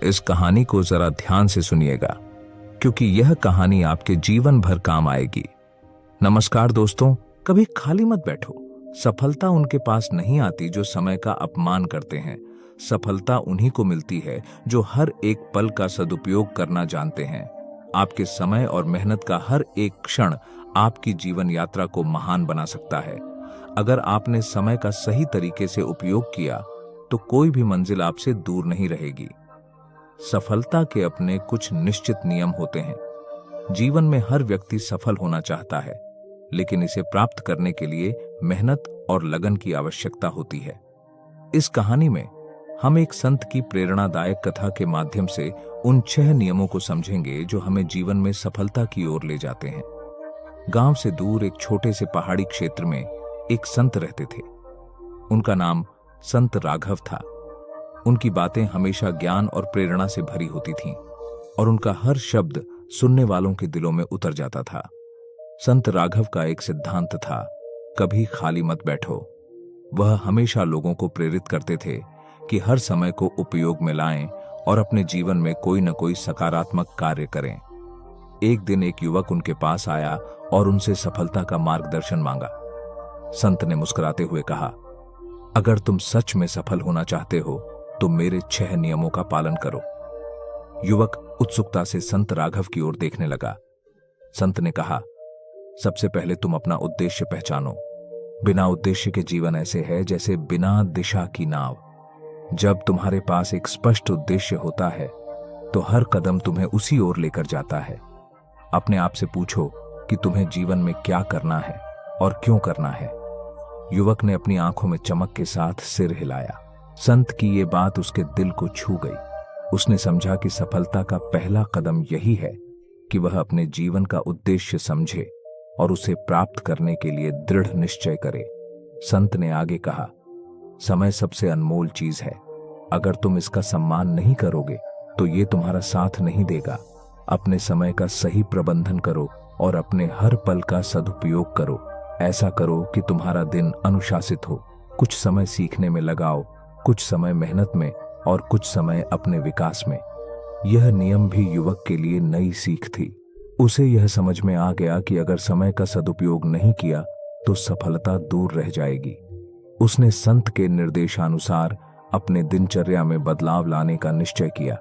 इस कहानी को जरा ध्यान से सुनिएगा, क्योंकि यह कहानी आपके जीवन भर काम आएगी। नमस्कार दोस्तों, कभी खाली मत बैठो। सफलता उनके पास नहीं आती जो समय का अपमान करते हैं। सफलता उन्हीं को मिलती है जो हर एक पल का सदुपयोग करना जानते हैं। आपके समय और मेहनत का हर एक क्षण आपकी जीवन यात्रा को महान बना सकता है। अगर आपने समय का सही तरीके से उपयोग किया तो कोई भी मंजिल आपसे दूर नहीं रहेगी। सफलता के अपने कुछ निश्चित नियम होते हैं। जीवन में हर व्यक्ति सफल होना चाहता है, लेकिन इसे प्राप्त करने के लिए मेहनत और लगन की आवश्यकता होती है। इस कहानी में हम एक संत की प्रेरणादायक कथा के माध्यम से उन 6 नियमों को समझेंगे जो हमें जीवन में सफलता की ओर ले जाते हैं। गांव से दूर एक छोटे से पहाड़ी क्षेत्र में एक संत रहते थे। उनका नाम संत राघव था। उनकी बातें हमेशा ज्ञान और प्रेरणा से भरी होती थीं, और उनका हर शब्द सुनने वालों के दिलों में उतर जाता था। संत राघव का एक सिद्धांत था, कभी खाली मत बैठो। वह हमेशा लोगों को प्रेरित करते थे कि हर समय को उपयोग में लाएं और अपने जीवन में कोई न कोई सकारात्मक कार्य करें। एक दिन एक युवक उनके पास आया और उनसे सफलता का मार्गदर्शन मांगा। संत ने मुस्कुराते हुए कहा, अगर तुम सच में सफल होना चाहते हो तो मेरे 6 नियमों का पालन करो। युवक उत्सुकता से संत राघव की ओर देखने लगा। संत ने कहा, सबसे पहले तुम अपना उद्देश्य पहचानो। बिना उद्देश्य के जीवन ऐसे है जैसे बिना दिशा की नाव। जब तुम्हारे पास एक स्पष्ट उद्देश्य होता है तो हर कदम तुम्हें उसी ओर लेकर जाता है। अपने आप से पूछो कि तुम्हें जीवन में क्या करना है और क्यों करना है। युवक ने अपनी आंखों में चमक के साथ सिर हिलाया। संत की ये बात उसके दिल को छू गई। उसने समझा कि सफलता का पहला कदम यही है कि वह अपने जीवन का उद्देश्य समझे और उसे प्राप्त करने के लिए दृढ़ निश्चय करे। संत ने आगे कहा, समय सबसे अनमोल चीज है। अगर तुम इसका सम्मान नहीं करोगे तो ये तुम्हारा साथ नहीं देगा। अपने समय का सही प्रबंधन करो और अपने हर पल का सदुपयोग करो। ऐसा करो कि तुम्हारा दिन अनुशासित हो। कुछ समय सीखने में लगाओ, कुछ समय मेहनत में और कुछ समय अपने विकास में। यह नियम भी युवक के लिए नई सीख थी। उसे यह समझ में आ गया कि अगर समय का सदुपयोग नहीं किया तो सफलता दूर रह जाएगी। उसने संत के निर्देशानुसार अपने दिनचर्या में बदलाव लाने का निश्चय किया।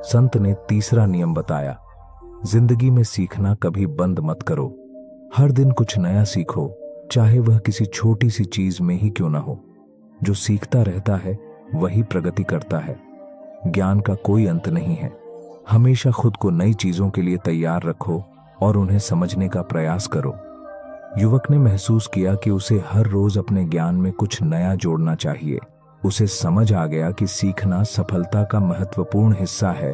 संत ने तीसरा नियम बताया, जिंदगी में सीखना कभी बंद मत करो। हर दिन कुछ नया सीखो, चाहे वह किसी छोटी सी चीज में ही क्यों ना हो। जो सीखता रहता है वही प्रगति करता है। ज्ञान का कोई अंत नहीं है। हमेशा खुद को नई चीजों के लिए तैयार रखो और उन्हें समझने का प्रयास करो। युवक ने महसूस किया कि उसे हर रोज अपने ज्ञान में कुछ नया जोड़ना चाहिए। उसे समझ आ गया कि सीखना सफलता का महत्वपूर्ण हिस्सा है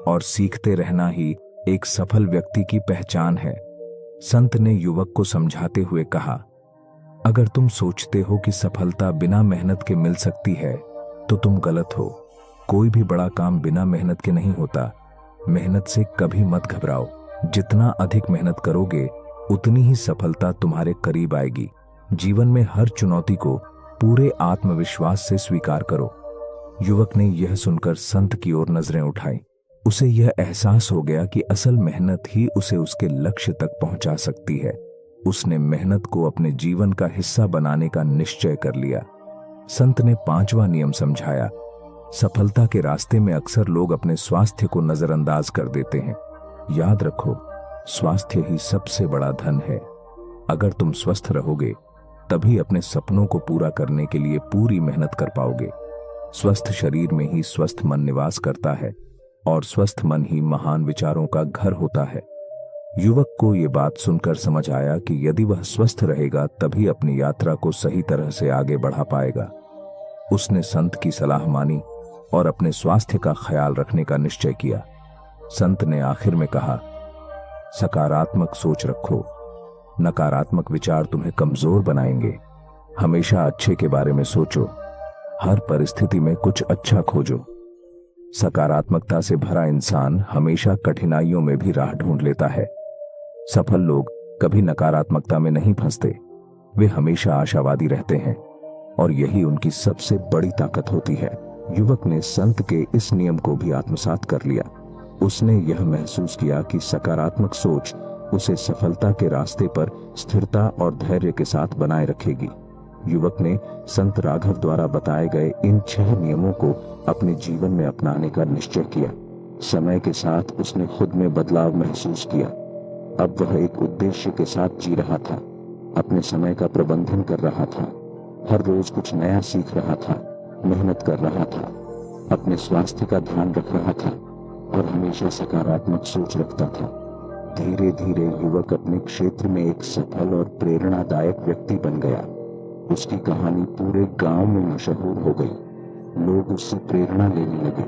और सीखते रहना ही एक सफल व्यक्ति की पहचान है। संत ने युवक को समझाते हुए कहा, अगर तुम सोचते हो कि सफलता बिना मेहनत के मिल सकती है तो तुम गलत हो। कोई भी बड़ा काम बिना मेहनत के नहीं होता। मेहनत से कभी मत घबराओ। जितना अधिक मेहनत करोगे उतनी ही सफलता तुम्हारे करीब आएगी। जीवन में हर चुनौती को पूरे आत्मविश्वास से स्वीकार करो। युवक ने यह सुनकर संत की ओर नजरें उठाई। उसे यह एहसास हो गया कि असल मेहनत ही उसे उसके लक्ष्य तक पहुंचा सकती है। उसने मेहनत को अपने जीवन का हिस्सा बनाने का निश्चय कर लिया। संत ने 5वां नियम समझाया, सफलता के रास्ते में अक्सर लोग अपने स्वास्थ्य को नजरअंदाज कर देते हैं। याद रखो, स्वास्थ्य ही सबसे बड़ा धन है। अगर तुम स्वस्थ रहोगे तभी अपने सपनों को पूरा करने के लिए पूरी मेहनत कर पाओगे। स्वस्थ शरीर में ही स्वस्थ मन निवास करता है और स्वस्थ मन ही महान विचारों का घर होता है। युवक को ये बात सुनकर समझ आया कि यदि वह स्वस्थ रहेगा तभी अपनी यात्रा को सही तरह से आगे बढ़ा पाएगा। उसने संत की सलाह मानी और अपने स्वास्थ्य का ख्याल रखने का निश्चय किया। संत ने आखिर में कहा, सकारात्मक सोच रखो। नकारात्मक विचार तुम्हें कमजोर बनाएंगे। हमेशा अच्छे के बारे में सोचो। हर परिस्थिति में कुछ अच्छा खोजो। सकारात्मकता से भरा इंसान हमेशा कठिनाइयों में भी राह ढूंढ लेता है। सफल लोग कभी नकारात्मकता में नहीं फंसते। वे हमेशा आशावादी रहते हैं और यही उनकी सबसे बड़ी ताकत होती है। युवक ने संत के इस नियम को भी आत्मसात कर लिया। उसने यह महसूस किया कि सकारात्मक सोच उसे सफलता के रास्ते पर स्थिरता और धैर्य के साथ बनाए रखेगी। युवक ने संत राघव द्वारा बताए गए इन 6 नियमों को अपने जीवन में अपनाने का निश्चय किया। समय के साथ उसने खुद में बदलाव महसूस किया। अब वह एक उद्देश्य के साथ जी रहा था, अपने समय का प्रबंधन कर रहा था, हर रोज कुछ नया सीख रहा था, मेहनत कर रहा था, अपने स्वास्थ्य का ध्यान रख रहा था और हमेशा सकारात्मक सोच रखता था। धीरे धीरे युवक अपने क्षेत्र में एक सफल और प्रेरणादायक व्यक्ति बन गया। उसकी कहानी पूरे गांव में मशहूर हो गई। लोग उससे प्रेरणा लेने लगे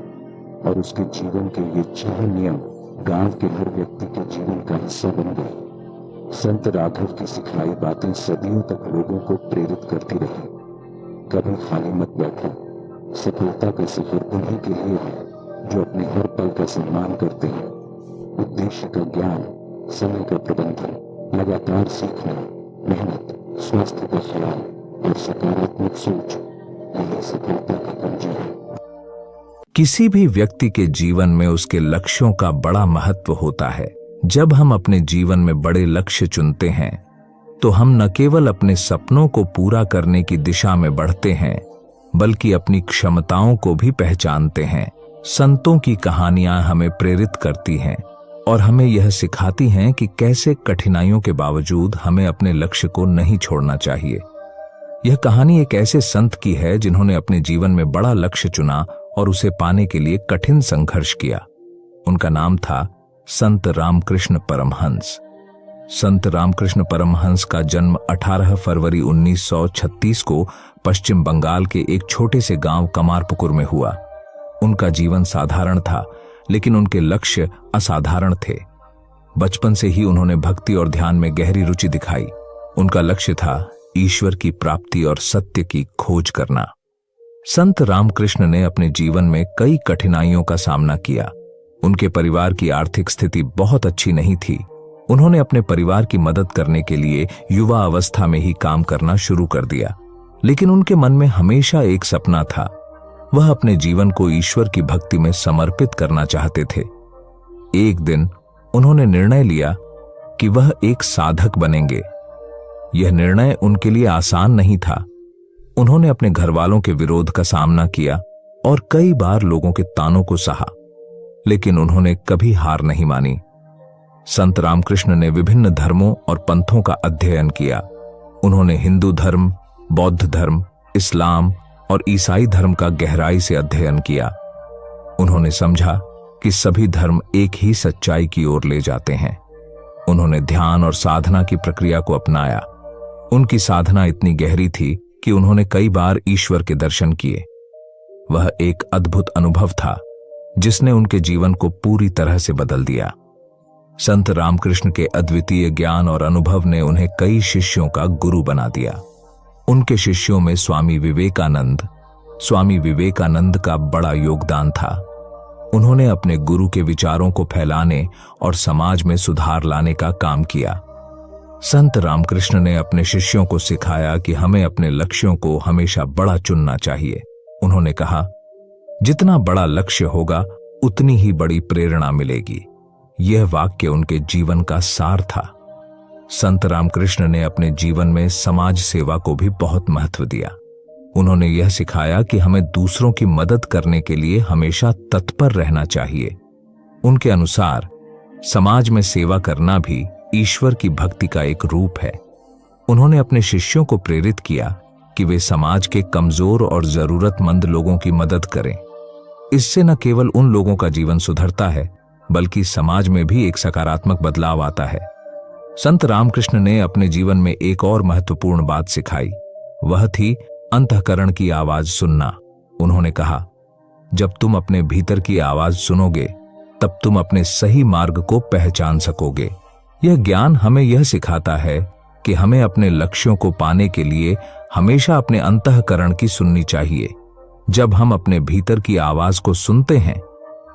और उसके जीवन के ये 6 नियम गांव के हर व्यक्ति के जीवन का हिस्सा बन गए। संत राघव की सिखाई बातें सदियों तक लोगों को प्रेरित करती रही। कभी खाली मत बैठो, सफलता का सफर उन्हीं के लिए है जो अपने हर पल का सम्मान करते हैं। उद्देश्य का ज्ञान, समय का प्रबंधन, लगातार सीखना, मेहनत, स्वास्थ्य का ख्याल और सकारात्मक सोच, यही सफलता की कुंजी है। किसी भी व्यक्ति के जीवन में उसके लक्ष्यों का बड़ा महत्व होता है। जब हम अपने जीवन में बड़े लक्ष्य चुनते हैं तो हम न केवल अपने सपनों को पूरा करने की दिशा में बढ़ते हैं, बल्कि अपनी क्षमताओं को भी पहचानते हैं। संतों की कहानियां हमें प्रेरित करती हैं और हमें यह सिखाती हैं कि कैसे कठिनाइयों के बावजूद हमें अपने लक्ष्य को नहीं छोड़ना चाहिए। यह कहानी एक ऐसे संत की है जिन्होंने अपने जीवन में बड़ा लक्ष्य चुना और उसे पाने के लिए कठिन संघर्ष किया। उनका नाम था संत रामकृष्ण परमहंस। संत रामकृष्ण परमहंस का जन्म 18 फरवरी 1936 को पश्चिम बंगाल के एक छोटे से गांव कमारपुकुर में हुआ। उनका जीवन साधारण था, लेकिन उनके लक्ष्य असाधारण थे। बचपन से ही उन्होंने भक्ति और ध्यान में गहरी रुचि दिखाई। उनका लक्ष्य था ईश्वर की प्राप्ति और सत्य की खोज करना। संत रामकृष्ण ने अपने जीवन में कई कठिनाइयों का सामना किया। उनके परिवार की आर्थिक स्थिति बहुत अच्छी नहीं थी। उन्होंने अपने परिवार की मदद करने के लिए युवा अवस्था में ही काम करना शुरू कर दिया, लेकिन उनके मन में हमेशा एक सपना था। वह अपने जीवन को ईश्वर की भक्ति में समर्पित करना चाहते थे। एक दिन उन्होंने निर्णय लिया कि वह एक साधक बनेंगे। यह निर्णय उनके लिए आसान नहीं था। उन्होंने अपने घर वालों के विरोध का सामना किया और कई बार लोगों के तानों को सहा, लेकिन उन्होंने कभी हार नहीं मानी। संत रामकृष्ण ने विभिन्न धर्मों और पंथों का अध्ययन किया। उन्होंने हिंदू धर्म, बौद्ध धर्म, इस्लाम और ईसाई धर्म का गहराई से अध्ययन किया। उन्होंने समझा कि सभी धर्म एक ही सच्चाई की ओर ले जाते हैं। उन्होंने ध्यान और साधना की प्रक्रिया को अपनाया। उनकी साधना इतनी गहरी थी कि उन्होंने कई बार ईश्वर के दर्शन किए। वह एक अद्भुत अनुभव था जिसने उनके जीवन को पूरी तरह से बदल दिया। संत रामकृष्ण के अद्वितीय ज्ञान और अनुभव ने उन्हें कई शिष्यों का गुरु बना दिया। उनके शिष्यों में स्वामी विवेकानंद का बड़ा योगदान था। उन्होंने अपने गुरु के विचारों को फैलाने और समाज में सुधार लाने का काम किया। संत रामकृष्ण ने अपने शिष्यों को सिखाया कि हमें अपने लक्ष्यों को हमेशा बड़ा चुनना चाहिए। उन्होंने कहा, जितना बड़ा लक्ष्य होगा उतनी ही बड़ी प्रेरणा मिलेगी। यह वाक्य उनके जीवन का सार था। संत रामकृष्ण ने अपने जीवन में समाज सेवा को भी बहुत महत्व दिया। उन्होंने यह सिखाया कि हमें दूसरों की मदद करने के लिए हमेशा तत्पर रहना चाहिए। उनके अनुसार समाज में सेवा करना भी ईश्वर की भक्ति का एक रूप है। उन्होंने अपने शिष्यों को प्रेरित किया कि वे समाज के कमजोर और जरूरतमंद लोगों की मदद करें। इससे न केवल उन लोगों का जीवन सुधरता है, बल्कि समाज में भी एक सकारात्मक बदलाव आता है। संत रामकृष्ण ने अपने जीवन में एक और महत्वपूर्ण बात सिखाई। वह थी अंतःकरण की आवाज सुनना। उन्होंने कहा, जब तुम अपने भीतर की आवाज सुनोगे तब तुम अपने सही मार्ग को पहचान सकोगे। यह ज्ञान हमें यह सिखाता है कि हमें अपने लक्ष्यों को पाने के लिए हमेशा अपने अंतःकरण की सुननी चाहिए। जब हम अपने भीतर की आवाज को सुनते हैं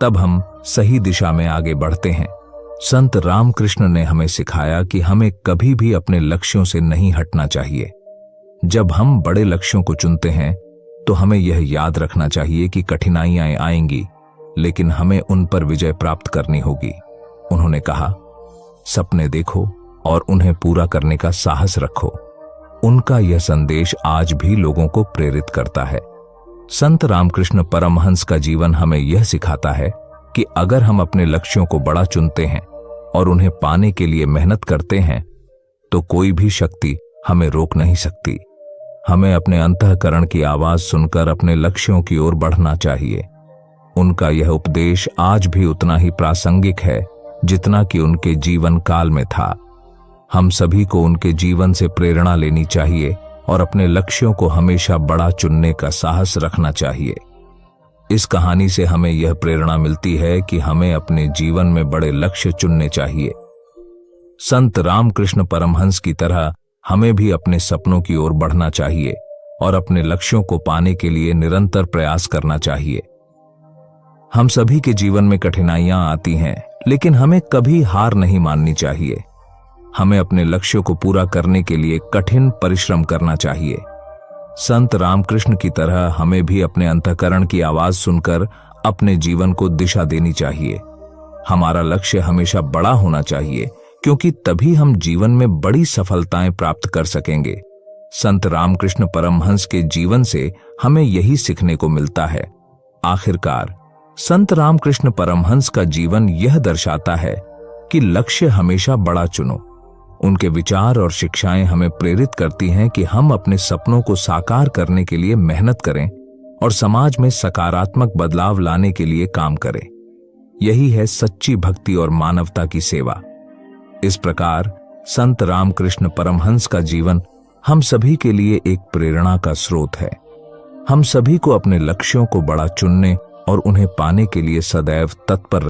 तब हम सही दिशा में आगे बढ़ते हैं। संत रामकृष्ण ने हमें सिखाया कि हमें कभी भी अपने लक्ष्यों से नहीं हटना चाहिए। जब हम बड़े लक्ष्यों को चुनते हैं तो हमें यह याद रखना चाहिए कि कठिनाइयां आएंगी, लेकिन हमें उन पर विजय प्राप्त करनी होगी। उन्होंने कहा, सपने देखो और उन्हें पूरा करने का साहस रखो। उनका यह संदेश आज भी लोगों को प्रेरित करता है। संत रामकृष्ण परमहंस का जीवन हमें यह सिखाता है कि अगर हम अपने लक्ष्यों को बड़ा चुनते हैं और उन्हें पाने के लिए मेहनत करते हैं, तो कोई भी शक्ति हमें रोक नहीं सकती। हमें अपने अंतःकरण की आवाज सुनकर अपने लक्ष्यों की ओर बढ़ना चाहिए। उनका यह उपदेश आज भी उतना ही प्रासंगिक है जितना कि उनके जीवन काल में था। हम सभी को उनके जीवन से प्रेरणा लेनी चाहिए और अपने लक्ष्यों को हमेशा बड़ा चुनने का साहस रखना चाहिए। इस कहानी से हमें यह प्रेरणा मिलती है कि हमें अपने जीवन में बड़े लक्ष्य चुनने चाहिए। संत रामकृष्ण परमहंस की तरह हमें भी अपने सपनों की ओर बढ़ना चाहिए और अपने लक्ष्यों को पाने के लिए निरंतर प्रयास करना चाहिए। हम सभी के जीवन में कठिनाइयां आती हैं, लेकिन हमें कभी हार नहीं माननी चाहिए। हमें अपने लक्ष्यों को पूरा करने के लिए कठिन परिश्रम करना चाहिए। संत रामकृष्ण की तरह हमें भी अपने अंतःकरण की आवाज सुनकर अपने जीवन को दिशा देनी चाहिए। हमारा लक्ष्य हमेशा बड़ा होना चाहिए, क्योंकि तभी हम जीवन में बड़ी सफलताएं प्राप्त कर सकेंगे। संत रामकृष्ण परमहंस के जीवन से हमें यही सीखने को मिलता है। आखिरकार संत रामकृष्ण परमहंस का जीवन यह दर्शाता है कि लक्ष्य हमेशा बड़ा चुनो। उनके विचार और शिक्षाएं हमें प्रेरित करती हैं कि हम अपने सपनों को साकार करने के लिए मेहनत करें और समाज में सकारात्मक बदलाव लाने के लिए काम करें। यही है सच्ची भक्ति और मानवता की सेवा। इस प्रकार संत रामकृष्ण परमहंस का जीवन हम सभी के लिए एक प्रेरणा का स्रोत है। हम सभी को अपने लक्ष्यों को बड़ा चुनने और उन्हें पाने के लिए सदैव तत्पर